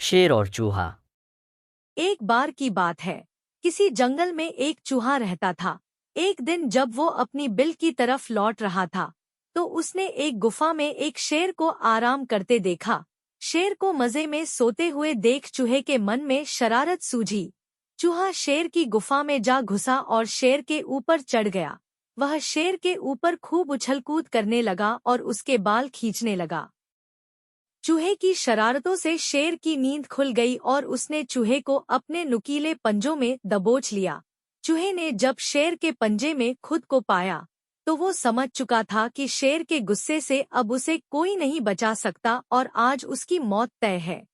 शेर और चूहा। एक बार की बात है, किसी जंगल में एक चूहा रहता था। एक दिन जब वो अपनी बिल की तरफ लौट रहा था, तो उसने एक गुफा में एक शेर को आराम करते देखा। शेर को मजे में सोते हुए देख चूहे के मन में शरारत सूझी। चूहा शेर की गुफा में जा घुसा और शेर के ऊपर चढ़ गया। वह शेर के ऊपर खूब उछलकूद करने लगा और उसके बाल खींचने लगा। चूहे की शरारतों से शेर की नींद खुल गई और उसने चूहे को अपने नुकीले पंजों में दबोच लिया। चूहे ने जब शेर के पंजे में खुद को पाया, तो वो समझ चुका था कि शेर के गुस्से से अब उसे कोई नहीं बचा सकता और आज उसकी मौत तय है।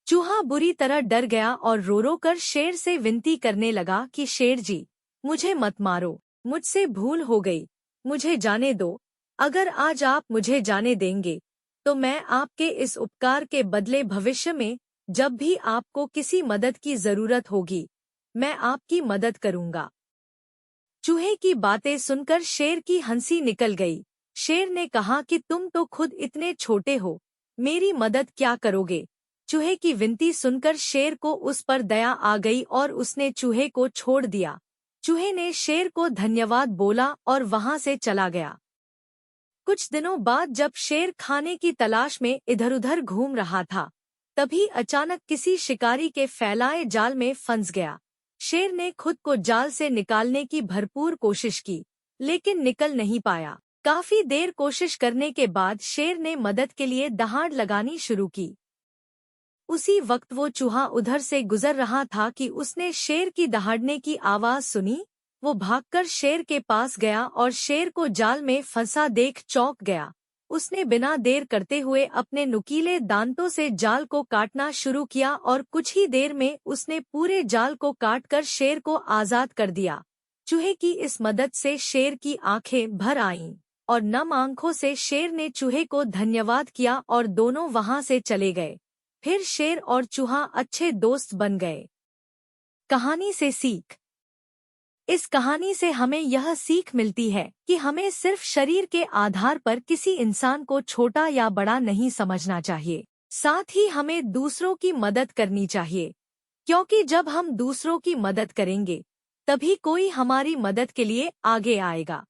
चूहा बुरी तरह डर गया और रो रो कर शेर से विनती करने लगा कि शेर जी, मुझे मत मारो, मुझसे भूल हो गई, मुझे जाने दो। अगर आज आप मुझे जाने देंगे, तो मैं आपके इस उपकार के बदले भविष्य में जब भी आपको किसी मदद की जरूरत होगी, मैं आपकी मदद करूंगा। चूहे की बातें सुनकर शेर की हंसी निकल गई। शेर ने कहा कि तुम तो खुद इतने छोटे हो, मेरी मदद क्या करोगे। चूहे की विनती सुनकर शेर को उस पर दया आ गई और उसने चूहे को छोड़ दिया। चूहे ने शेर को धन्यवाद बोला और वहां से चला गया। कुछ दिनों बाद जब शेर खाने की तलाश में इधर-उधर घूम रहा था, तभी अचानक किसी शिकारी के फैलाए जाल में फंस गया। शेर ने खुद को जाल से निकालने की भरपूर कोशिश की, लेकिन निकल नहीं पाया। काफी देर कोशिश करने के बाद शेर ने मदद के लिए दहाड़ लगानी शुरू की। उसी वक्त वो चूहा उधर से गुजर रहा था कि उसने शेर की दहाड़ने की आवाज सुनी। वो भागकर शेर के पास गया और शेर को जाल में फंसा देख चौंक गया। उसने बिना देर करते हुए अपने नुकीले दांतों से जाल को काटना शुरू किया और कुछ ही देर में उसने पूरे जाल को काटकर शेर को आजाद कर दिया। चूहे की इस मदद से शेर की आंखें भर आईं और नम आंखों से शेर ने चूहे को धन्यवाद किया और दोनों वहां से चले गए। फिर शेर और चूहा अच्छे दोस्त बन गए। कहानी से सीख। इस कहानी से हमें यह सीख मिलती है कि हमें सिर्फ शरीर के आधार पर किसी इंसान को छोटा या बड़ा नहीं समझना चाहिए। साथ ही हमें दूसरों की मदद करनी चाहिए, क्योंकि जब हम दूसरों की मदद करेंगे, तभी कोई हमारी मदद के लिए आगे आएगा।